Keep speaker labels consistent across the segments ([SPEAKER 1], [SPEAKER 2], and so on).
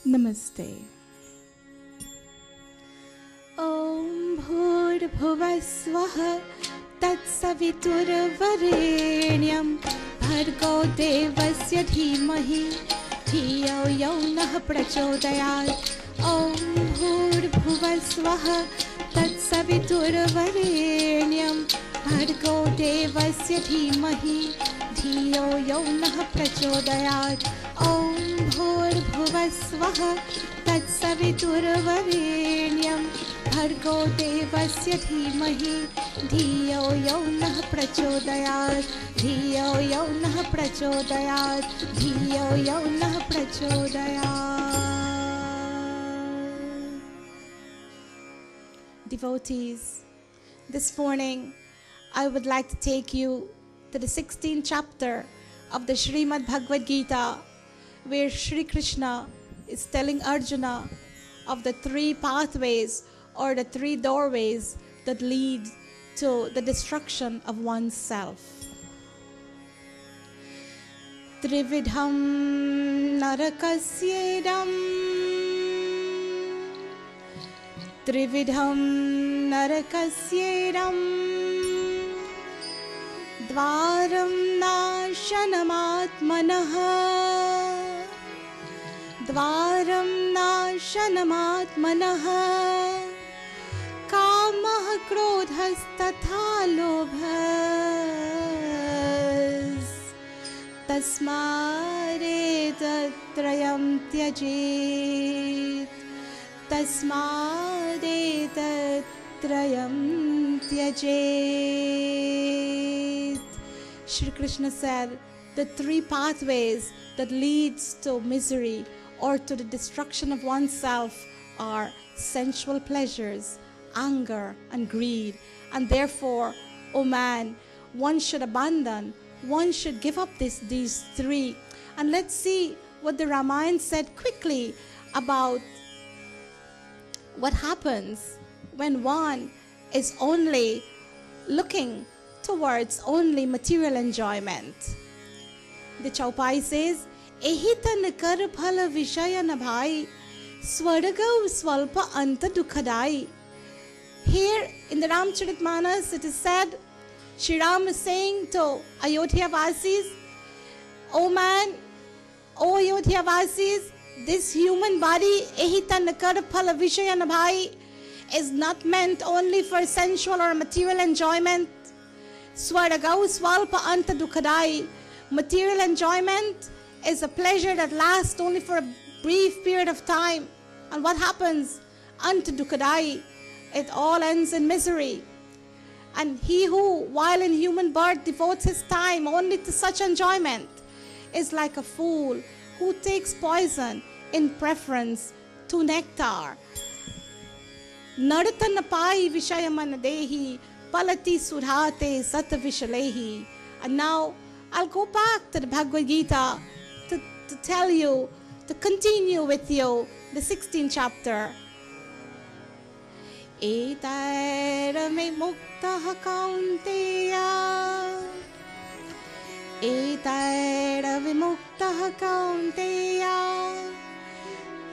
[SPEAKER 1] Namaste. Om Bhurbhuvasvah Tatsaviturvarenyam Bhargo Devasya Dhimahi Dhiyo Yo Nah Prachodayat. Om Bhurbhuvasvah Tatsaviturvarenyam Bhargo Devasya Dhimahi Dhiyo Yo Nah Prachodayat. Om Bhurbhuvasvah Tatsaviturvarenyam Bhargo Devasya Dhimahi Dhiyo Yo Nah Prachodayat. Dhiyo Yo Nah Prachodayat. Dhiyo Yo Nah Prachodayat. Devotees, this morning I would like to take you to the 16th chapter of the Srimad Bhagavad Gita, where Shri Krishna is telling Arjuna of the three pathways or the three doorways that lead to the destruction of oneself. Trividham narakasyedam Trividham narakasyedam Dvaram nashanamaatmanaha Dvaram nashanamaatmanaha Kamah krodhas tatha lobhas Tasmadetattrayam tyajet Tasmadetattrayam tyajet. Shri Krishna said the three pathways that leads to misery or to the destruction of oneself are sensual pleasures, anger, and greed. And therefore, O man, one should abandon, one should give up these three. And let's see what the Ramayana said quickly about what happens when one is only looking towards only material enjoyment. The Chaupai says, Ehitan kar phala vishaya nabhai swargau swalpa anta dukhadai. Here in the Ramcharitmanas it is said, Shri Ram is saying to Ayodhya Vasis, O man, O Ayodhya Vasis, this human body, Ehitan kar phala vishaya nabhai, is not meant only for sensual or material enjoyment. Swargau swalpa anta dukhadai. Material enjoyment is a pleasure that lasts only for a brief period of time. And what happens? Anta dukhadai. It all ends in misery. And he who, while in human birth, devotes his time only to such enjoyment is like a fool who takes poison in preference to nectar. Nadatanapai vishayamanadehi palati surhate satavishalehi. And now I'll go back to the Bhagavad Gita to tell you, to continue with you the 16th chapter. Etaira me muktaha kaunteya Etaira vimuktaha kaunteya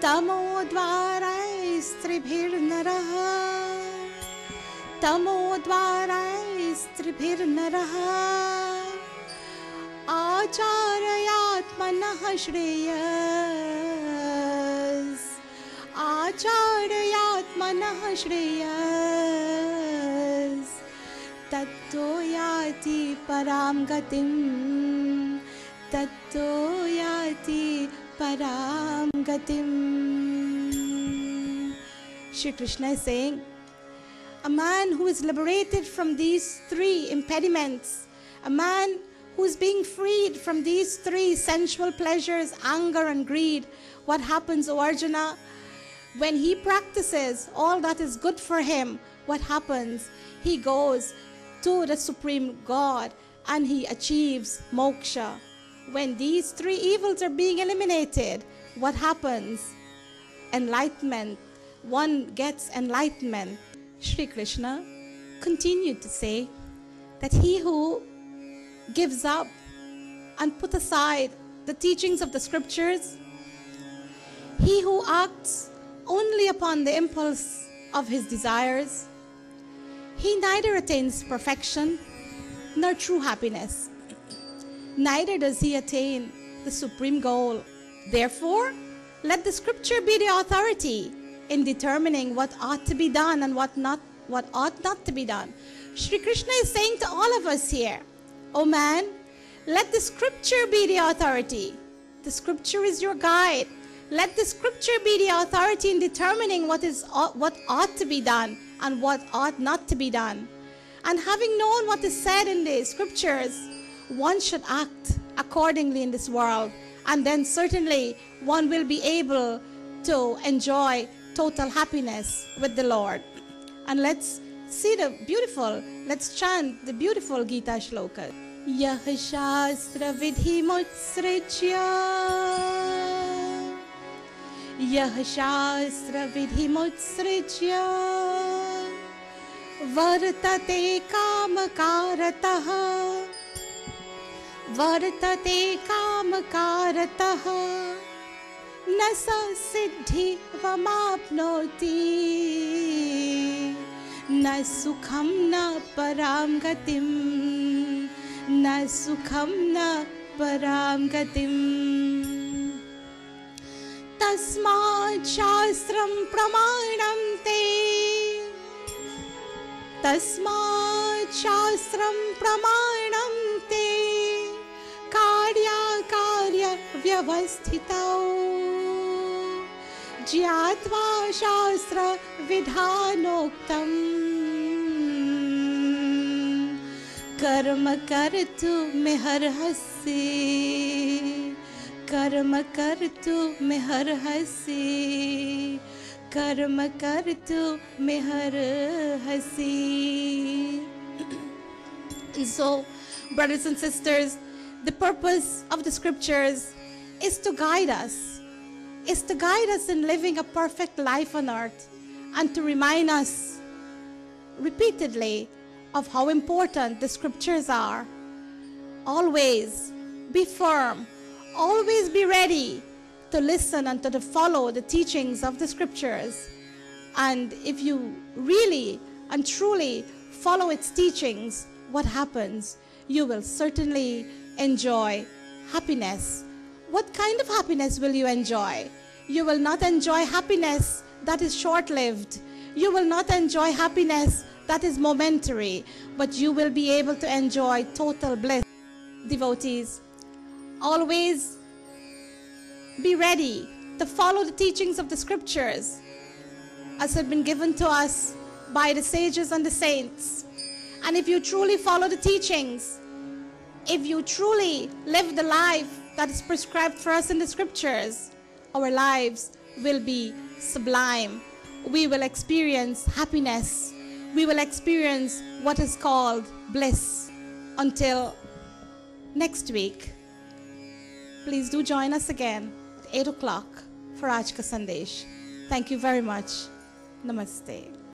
[SPEAKER 1] Tamo dvarai stribhir naraha Tamo dvarai stribhir naraha Acharayatmanah shreyas Acharayatmanah shreyas Tatto yati param gatim Tatto yati param gatim. Shri Krishna is saying, a man who is liberated from these three impediments, a man who is being freed from these three sensual pleasures, anger and greed, what happens, O Arjuna? When he practices all that is good for him, what happens? He goes to the Supreme God and he achieves moksha. When these three evils are being eliminated, what happens? Enlightenment. One gets enlightenment. Shri Krishna continued to say that he who gives up and put aside the teachings of the scriptures, He who acts only upon the impulse of his desires, he neither attains perfection nor true happiness. Neither does he attain the supreme goal. Therefore, let the scripture be the authority in determining what ought to be done and what ought not to be done. Shri Krishna is saying to all of us here, "O man, let the scripture be the authority. The scripture is your guide. Let the scripture be the authority in determining what ought to be done and what ought not to be done. And having known what is said in the scriptures, one should act accordingly in this world, and then certainly one will be able to enjoy total happiness with the Lord." And let's chant the beautiful Gita shloka. Yah shastra vidhi mutsrijya, Yah shastra vidhi mutsrijya, Vartate kamakaratah, Vartate kamakaratah, न स सिद्धि वमाप्नोति, न सुखम न पराम गतिम, न सुखम न पराम गतिम। तस्मात् शास्त्रं प्रमाणं ते, तस्मात् शास्त्रं प्रमाणं ते, कार्याकार्य व्यवस्थितौ, ज्ञात्वा शास्त्र विधानोक्तम्, कर्म कर्तुमिहर्हसि, कर्म कर्तुमिहर्हसि, कर्म कर्तुमिहर्हसि. And so, brothers and sisters, the purpose of the scriptures is to guide us, in living a perfect life on earth, and to remind us repeatedly of how important the scriptures are. Always be firm, always be ready to listen and to follow the teachings of the scriptures. And if you really and truly follow its teachings, what happens? You will certainly enjoy happiness. What kind of happiness will you enjoy? You will not enjoy happiness that is short-lived. You will not enjoy happiness that is momentary, but you will be able to enjoy total bliss. Devotees, always be ready to follow the teachings of the scriptures as have been given to us by the sages and the saints. And if you truly follow the teachings, if you truly live the life that is prescribed for us in the scriptures, our lives will be sublime. We will experience happiness. We will experience what is called bliss. Until next week, please do join us again at 8 o'clock for Aaj Ka Sandesh. Thank you very much. Namaste.